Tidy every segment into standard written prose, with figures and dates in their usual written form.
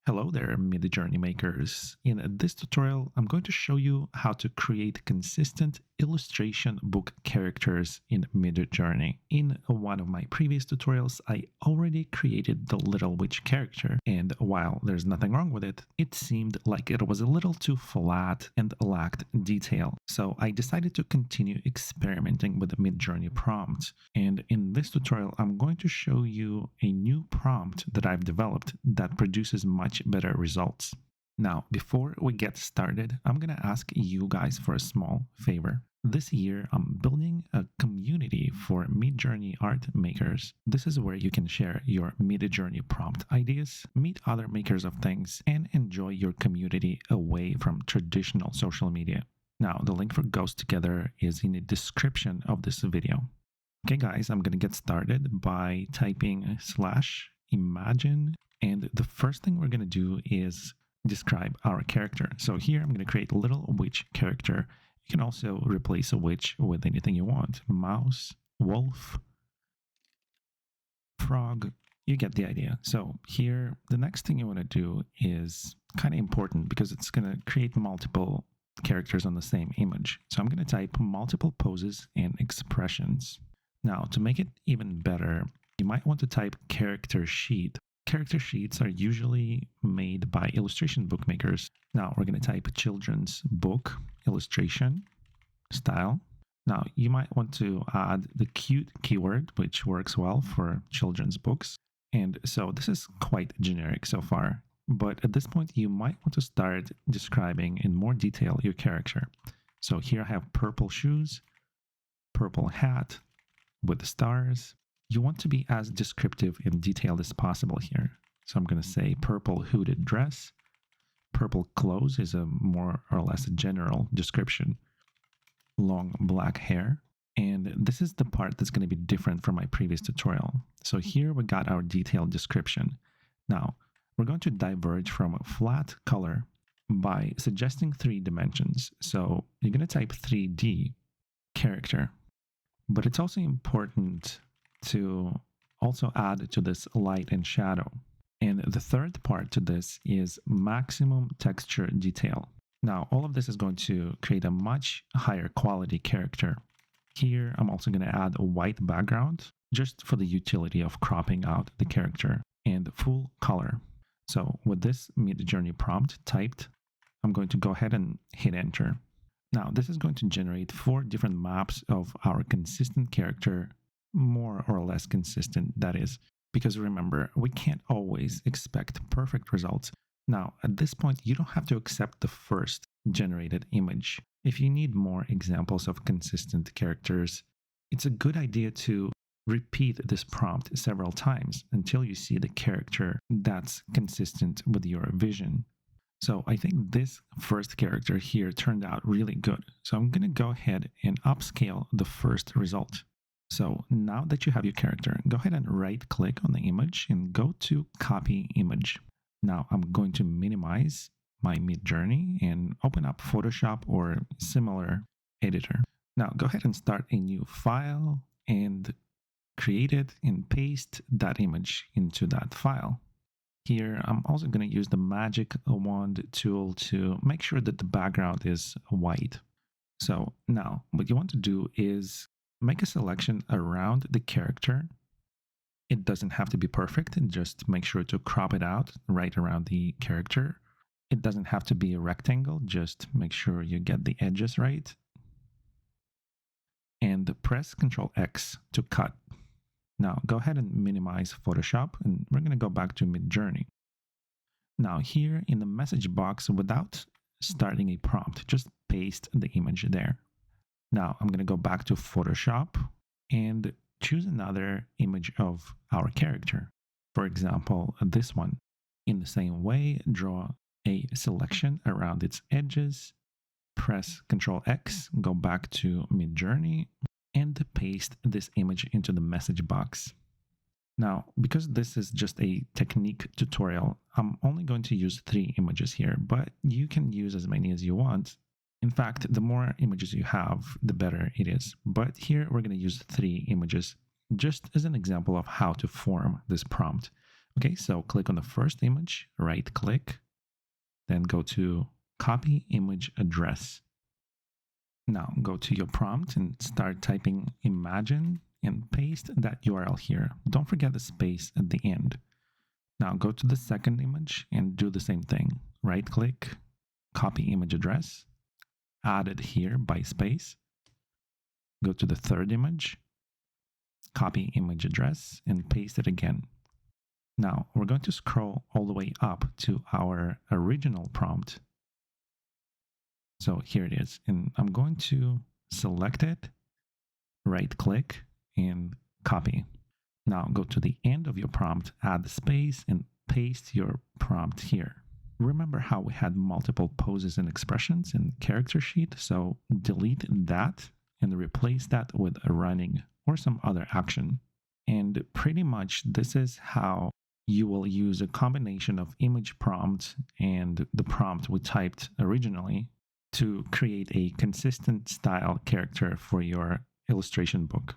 Hello there, Midjourney makers. In this tutorial, I'm going to show you how to create consistent illustration book characters in Midjourney. In one of my previous tutorials, I already created the Little Witch character, and while there's nothing wrong with it, it seemed like it was a little too flat and lacked detail. So I decided to continue experimenting with the Midjourney prompt. And in this tutorial, I'm going to show you a new prompt that I've developed that produces much better results. Now, before we get started, I'm going to ask you guys for a small favor. This year, I'm building a community for Midjourney art makers. This is where you can share your Midjourney prompt ideas, meet other makers of things, and enjoy your community away from traditional social media. Now, the link for Ghost Together is in the description of this video. Okay, guys, I'm going to get started by typing /imagine. And the first thing we're going to do is describe our character. So here I'm going to create a little witch character. You can also replace a witch with anything you want. Mouse, wolf, frog, you get the idea. So here, the next thing you want to do is kind of important because it's going to create multiple characters on the same image. So I'm going to type multiple poses and expressions. Now, to make it even better, you might want to type character sheet. Character sheets are usually made by illustration bookmakers. Now we're going to type children's book illustration style. Now you might want to add the cute keyword, which works well for children's books. And so this is quite generic so far. But at this point, you might want to start describing in more detail your character. So here I have purple shoes, purple hat with the stars. You want to be as descriptive and detailed as possible here. So I'm going to say purple hooded dress. Purple clothes is a more or less general description. Long black hair. And this is the part that's going to be different from my previous tutorial. So here we got our detailed description. Now, we're going to diverge from a flat color by suggesting 3 dimensions. So you're going to type 3D character. But it's also important to also add to this light and shadow. And the third part to this is maximum texture detail. Now, all of this is going to create a much higher quality character. Here, I'm also going to add a white background just for the utility of cropping out the character and full color. So with this Midjourney prompt typed, I'm going to go ahead and hit enter. Now, this is going to generate 4 different maps of our consistent character, more or less consistent, that is, because remember, we can't always expect perfect results. Now, at this point, you don't have to accept the first generated image. If you need more examples of consistent characters, it's a good idea to repeat this prompt several times until you see the character that's consistent with your vision. So I think this first character here turned out really good. So I'm going to go ahead and upscale the first result. So now that you have your character, go ahead and right click on the image and go to copy image. Now I'm going to minimize my Midjourney and open up Photoshop or similar editor. Now go ahead and start a new file and create it and paste that image into that file. Here, I'm also going to use the magic wand tool to make sure that the background is white. So now what you want to do is make a selection around the character. It doesn't have to be perfect, and just make sure to crop it out right around the character. It doesn't have to be a rectangle, just make sure you get the edges right. And press Ctrl X to cut. Now go ahead and minimize Photoshop, and we're going to go back to Midjourney. Now here in the message box, without starting a prompt, just paste the image there. Now I'm going to go back to Photoshop and choose another image of our character. For example, this one. In the same way, draw a selection around its edges, press Ctrl X, go back to Midjourney, and paste this image into the message box. Now, because this is just a technique tutorial, I'm only going to use 3 images here, but you can use as many as you want. In fact, the more images you have, the better it is. But here we're going to use 3 images just as an example of how to form this prompt. Okay, so click on the first image, right click, then go to copy image address. Now go to your prompt and start typing imagine and paste that URL here. Don't forget the space at the end. Now go to the second image and do the same thing. Right click, copy image address, add it here by space. Go to the third image, copy image address, and paste it again. Now we're going to scroll all the way up to our original prompt. So here it is, and I'm going to select it, right click, and copy. Now go to the end of your prompt, add the space, and paste your prompt here. Remember how we had multiple poses and expressions in character sheet? So delete that and replace that with a running or some other action. And pretty much this is how you will use a combination of image prompt and the prompt we typed originally to create a consistent style character for your illustration book.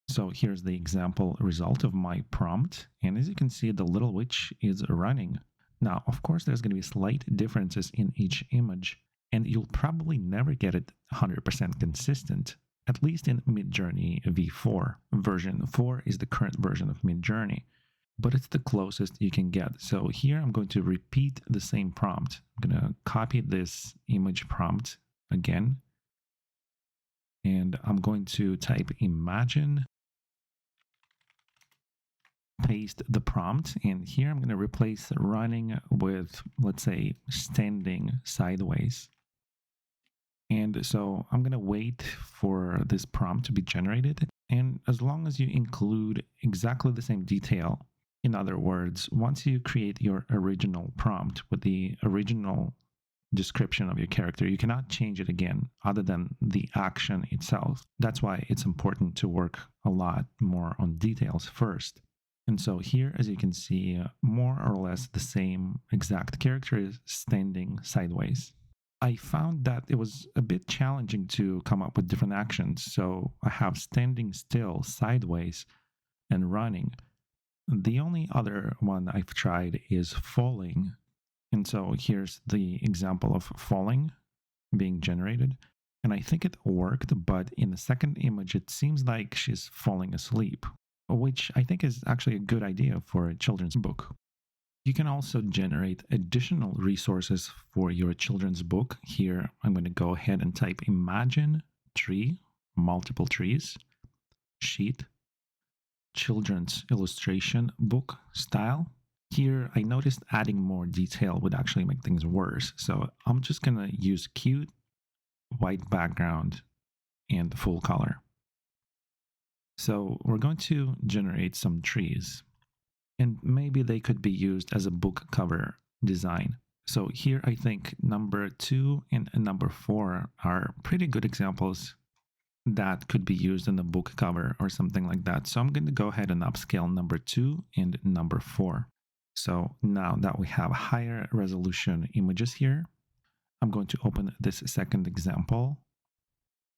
So here's the example result of my prompt. And as you can see, the little witch is running. Now, of course, there's going to be slight differences in each image, and you'll probably never get it 100% consistent, at least in Midjourney v4. Version 4 is the current version of Midjourney, but it's the closest you can get. So here I'm going to repeat the same prompt. I'm going to copy this image prompt again, and I'm going to type imagine, paste the prompt, and here I'm going to replace running with, let's say, standing sideways. And so I'm going to wait for this prompt to be generated. And as long as you include exactly the same detail, in other words, once you create your original prompt with the original description of your character, you cannot change it again other than the action itself. That's why it's important to work a lot more on details first. And so here, as you can see, more or less the same exact character is standing sideways. I found that it was a bit challenging to come up with different actions. So I have standing still, sideways, and running. The only other one I've tried is falling. And so here's the example of falling being generated. And I think it worked, but in the second image, it seems like she's falling asleep, which I think is actually a good idea for a children's book. You can also generate additional resources for your children's book. Here, I'm going to go ahead and type imagine tree, multiple trees, sheet, children's illustration book style. Here, I noticed adding more detail would actually make things worse. So I'm just going to use cute, white background, and full color. So we're going to generate some trees, and maybe they could be used as a book cover design. So here I think number 2 and number 4 are pretty good examples that could be used in the book cover or something like that. So I'm going to go ahead and upscale number 2 and number 4. So now that we have higher resolution images here, I'm going to open this second example.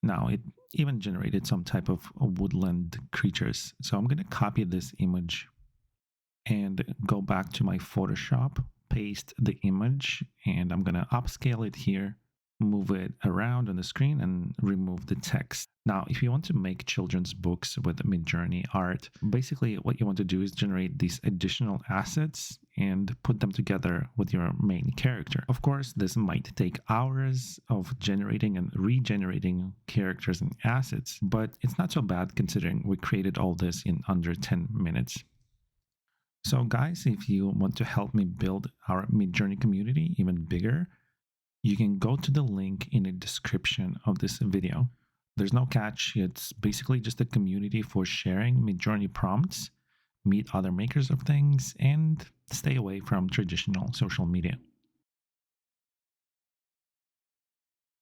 Now it even generated some type of woodland creatures. So I'm going to copy this image and go back to my Photoshop, paste the image, and I'm going to upscale it here, move it around on the screen, and remove the text. Now, if you want to make children's books with Midjourney art, basically what you want to do is generate these additional assets and put them together with your main character. Of course, this might take hours of generating and regenerating characters and assets, but it's not so bad considering we created all this in under 10 minutes. So guys, if you want to help me build our Midjourney community even bigger, you can go to the link in the description of this video. There's no catch. It's basically just a community for sharing Midjourney prompts, meet other makers of things, and stay away from traditional social media.